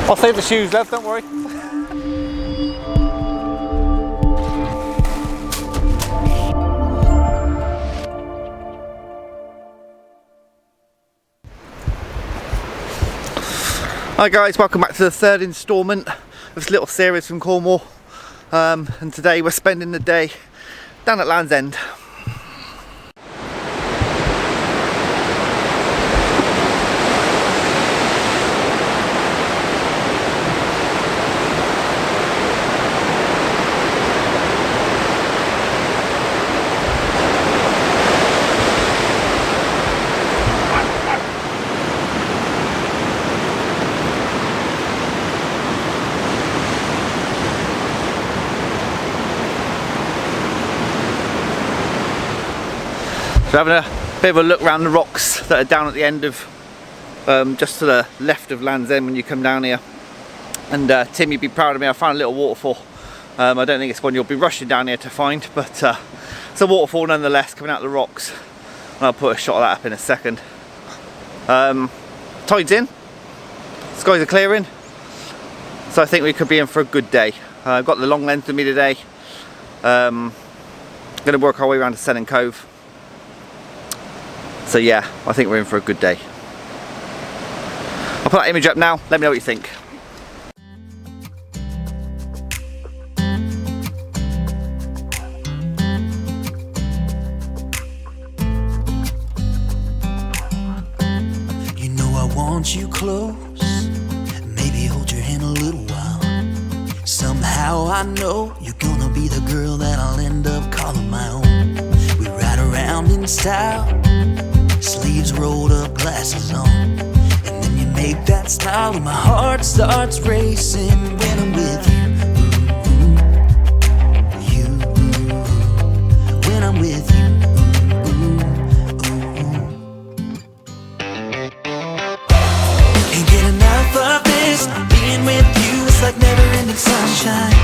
I'll save the shoes, love, don't worry. Hi guys, welcome back to the third instalment of this little series from Cornwall. And today we're spending the day down at Land's End. So having a bit of a look around the rocks that are down at the end of, just to the left of Land's End when you come down here. And Tim, you'd be proud of me, I found a little waterfall. I don't think it's one you'll be rushing down here to find, but it's a waterfall nonetheless coming out of the rocks. And I'll put a shot of that up in a second. Tide's in, skies are clearing, so I think we could be in for a good day. I've got the long lens with me today. Going to work our way around to Sennen Cove. So yeah, I think we're in for a good day. I'll put that image up now, let me know what you think. You know I want you close, maybe hold your hand a little while. Somehow I know you're gonna be the girl that I'll end up calling my own. We ride around in style, sleeves rolled up, glasses on, and then you make that smile and my heart starts racing when I'm with you. You, when I'm with you. Can't get enough of this, being with you is like never-ending sunshine.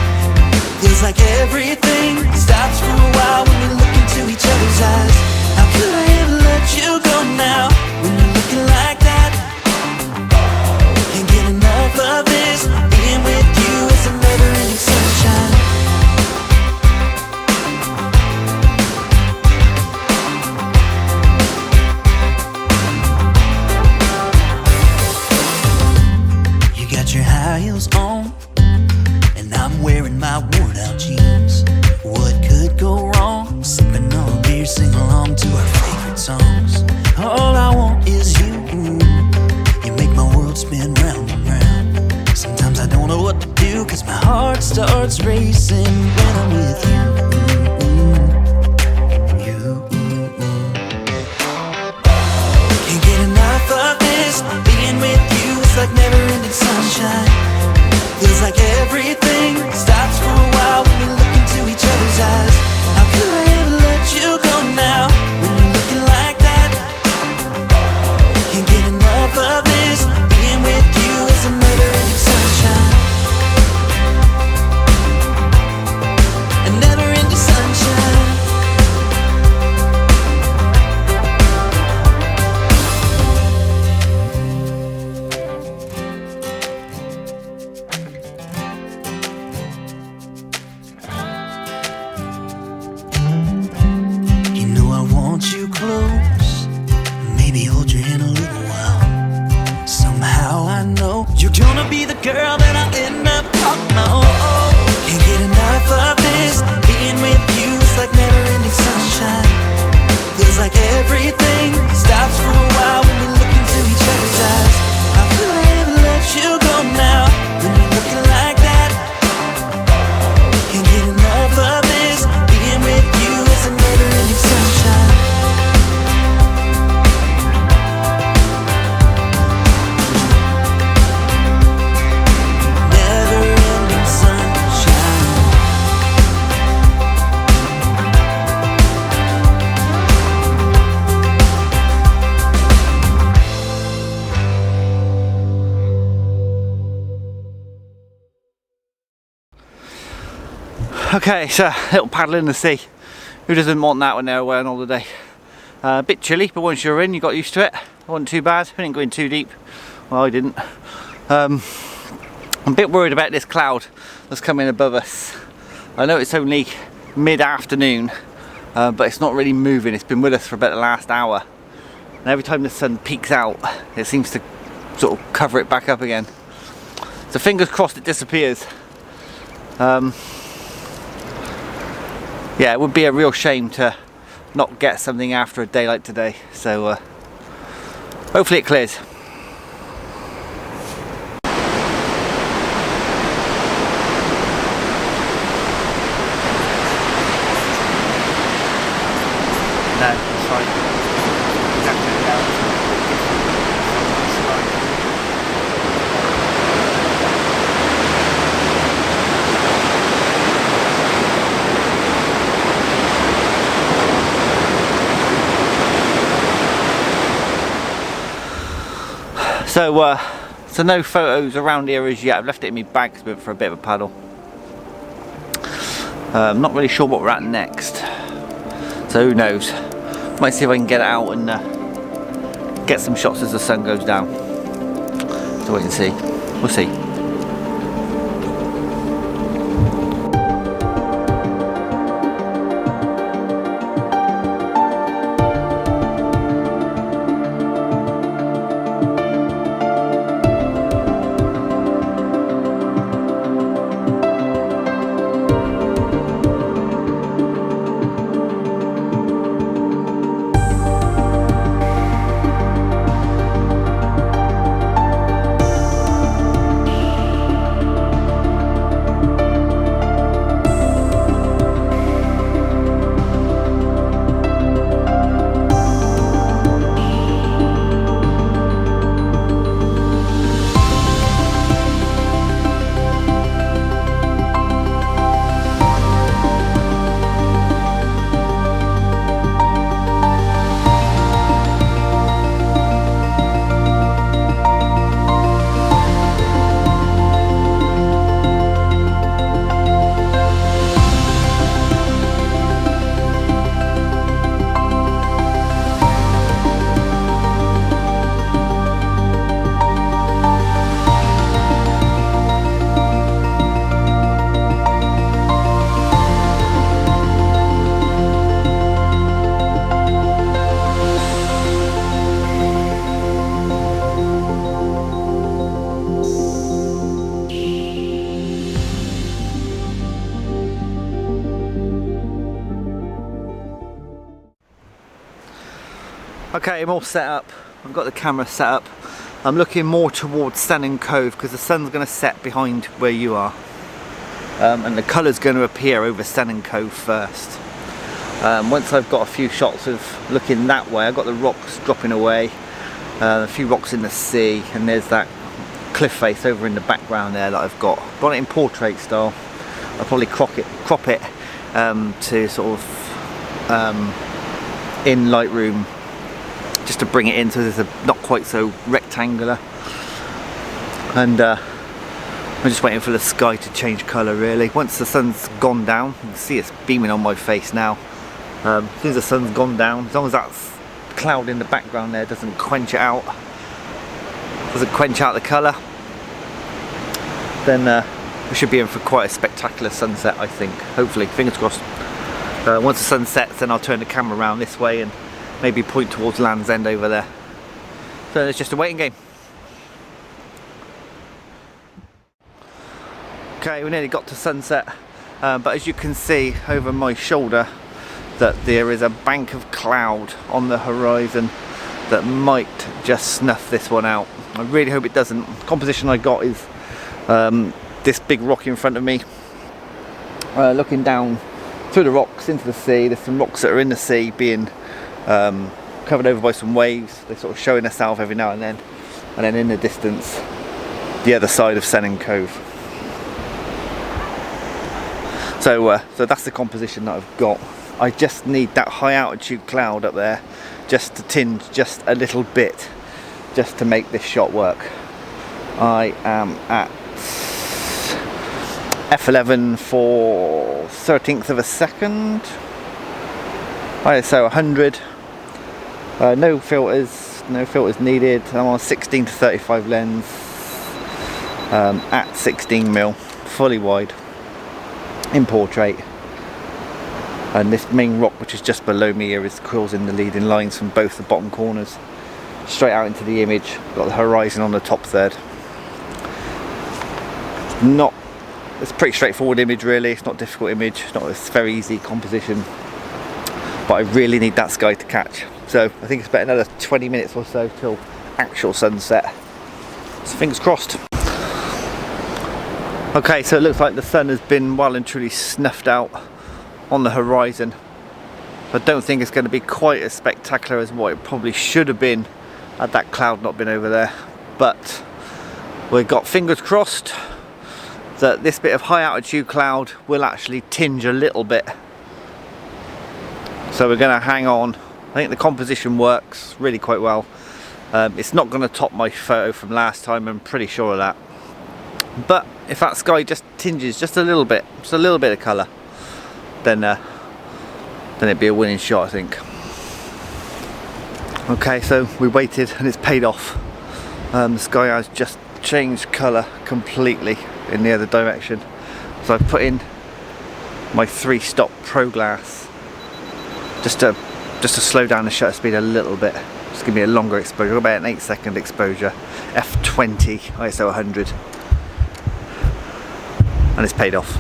Feels like everything stops for a while when we look into each other's eyes. How could I ever let you go now when you're looking like that? Can't get enough of this, being with you is a never-ending sunshine. You got your high heels on, and I'm wearing my worn-out jeans. What could go wrong? Sipping on a beer, sing along to our favorite songs. All I want is you. You make my world spin round and round. Sometimes I don't know what to do, cause my heart starts racing when I'm with you. You. Can't get enough of this, being with you is like never-ending sunshine. Feels like everything stops for a while when we look into each other's eyes. How could I ever let you go now when you're looking like that? Can't get enough of this, being with you is a never-ending sunshine. A never-ending sunshine. You know I want you close, maybe hold your hand a little while. Somehow I know you're gonna be the girl that I'll end up calling my own. Can't get enough of this, being with you is like never-ending sunshine. Feels like everything stops for a while when we look into each other's eyes. How could I ever let you go now when you're looking like that? Can't get enough of this, being with you is a never-ending sunshine. Never-ending sunshine. Okay, so a little paddle in the sea. Who doesn't want that when they're away on holiday? A bit chilly, but once you're in, you got used to it. It wasn't too bad. We didn't go in too deep. Well, I didn't. I'm a bit worried about this cloud that's coming above us. I know it's only mid-afternoon, but it's not really moving. It's been with us for about the last hour. And every time the sun peeks out, it seems to sort of cover it back up again. So fingers crossed it disappears. Yeah, it would be a real shame to not get something after a day like today. So hopefully it clears. No, that's fine. Exactly down. So no photos around here as yet. I've left it in my bag for a bit of a paddle. I'm not really sure what we're at next. So who knows? Might see if I can get it out and get some shots as the sun goes down. So wait and see. We'll see. Okay, I'm all set up. I've got the camera set up. I'm looking more towards Sennen Cove because the sun's going to set behind where you are. And the colour's going to appear over Sennen Cove first. Once I've got a few shots of looking that way, I've got the rocks dropping away, a few rocks in the sea, and there's that cliff face over in the background there that I've got. Got it in portrait style. I'll probably crop it to sort of in Lightroom, just to bring it in so there's not quite so rectangular. And I'm just waiting for the sky to change colour really. Once the sun's gone down, you can see it's beaming on my face now. As soon as the sun's gone down, as long as that cloud in the background there doesn't quench it out, doesn't quench out the colour, then we should be in for quite a spectacular sunset, I think. Hopefully, fingers crossed. Once the sun sets, then I'll turn the camera around this way and maybe point towards Land's End over there. So it's just a waiting game. Okay, we nearly got to sunset, but as you can see over my shoulder that there is a bank of cloud on the horizon that might just snuff this one out. I really hope it doesn't. The composition I got is this big rock in front of me, looking down through the rocks into the sea. There's some rocks that are in the sea being covered over by some waves. They're sort of showing themselves every now and then in the distance the other side of Sennen Cove. So that's the composition that I've got. I just need that high altitude cloud up there just to tinge just a little bit, just to make this shot work. I am at f11 for 13th of a second, ISO 100, no filters needed. I'm on 16 to 35 lens, at 16mm, fully wide, in portrait. And this main rock, which is just below me here, is causing the leading lines from both the bottom corners straight out into the image. Got the horizon on the top third. It's a pretty straightforward image really. It's not a difficult image. It's very easy composition. But I really need that sky to catch. So I think it's about another 20 minutes or so till actual sunset. So fingers crossed. Okay, so it looks like the sun has been well and truly snuffed out on the horizon. I don't think it's going to be quite as spectacular as what it probably should have been had that cloud not been over there. But we've got fingers crossed that this bit of high altitude cloud will actually tinge a little bit. So we're going to hang on. I think the composition works really quite well. It's not going to top my photo from last time, I'm pretty sure of that. But if that sky just tinges just a little bit of colour, then it'd be a winning shot, I think. Okay, so we waited and it's paid off. The sky has just changed colour completely in the other direction. So I've put in my 3-stop Pro Glass just to slow down the shutter speed a little bit. Just give me a longer exposure, about an 8-second exposure, f20 ISO 100, and it's paid off.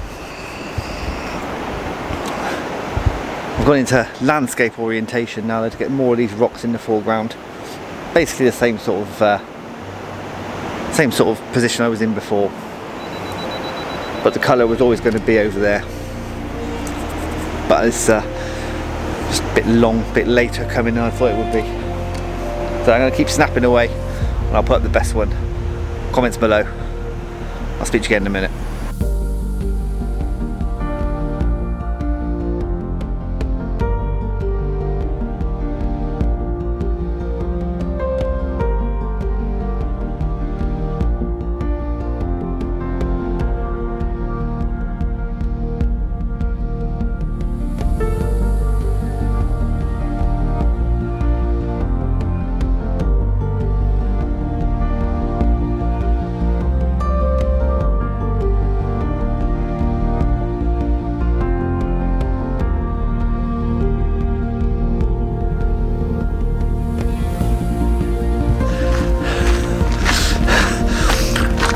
I've gone into landscape orientation now to get more of these rocks in the foreground. Basically the same sort of position I was in before, but the colour was always going to be over there. But it's just a bit later coming than I thought it would be. So I'm going to keep snapping away, and I'll put up the best one. Comments below. I'll speak to you again in a minute.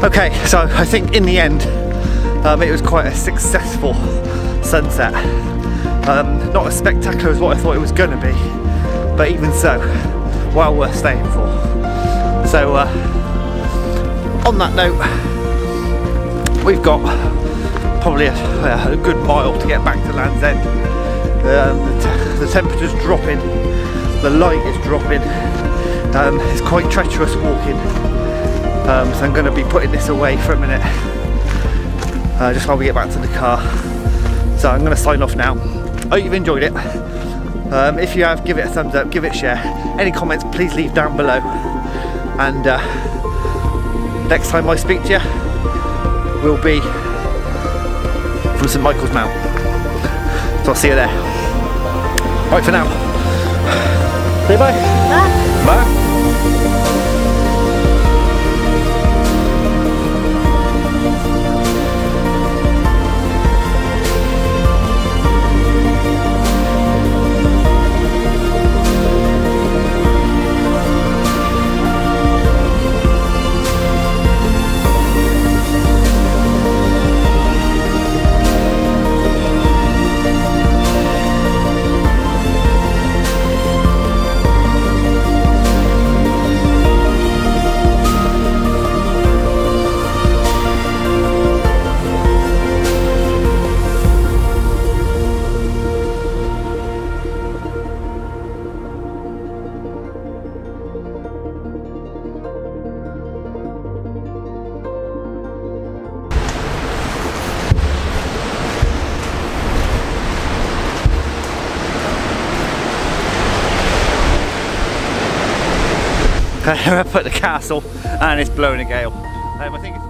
Okay, so I think in the end it was quite a successful sunset. Not as spectacular as what I thought it was going to be, but even so, well worth staying for. So on that note, we've got probably a good mile to get back to Land's End. The temperature's dropping, the light is dropping, it's quite treacherous walking. So I'm going to be putting this away for a minute, just while we get back to the car. So I'm going to sign off now. Hope you've enjoyed it. If you have, give it a thumbs up, give it a share. Any comments, please leave down below. And next time I speak to you will be from St Michael's Mount. So I'll see you there. Bye for now. Say bye. Bye. Bye. I put the castle and it's blowing a gale. I think it's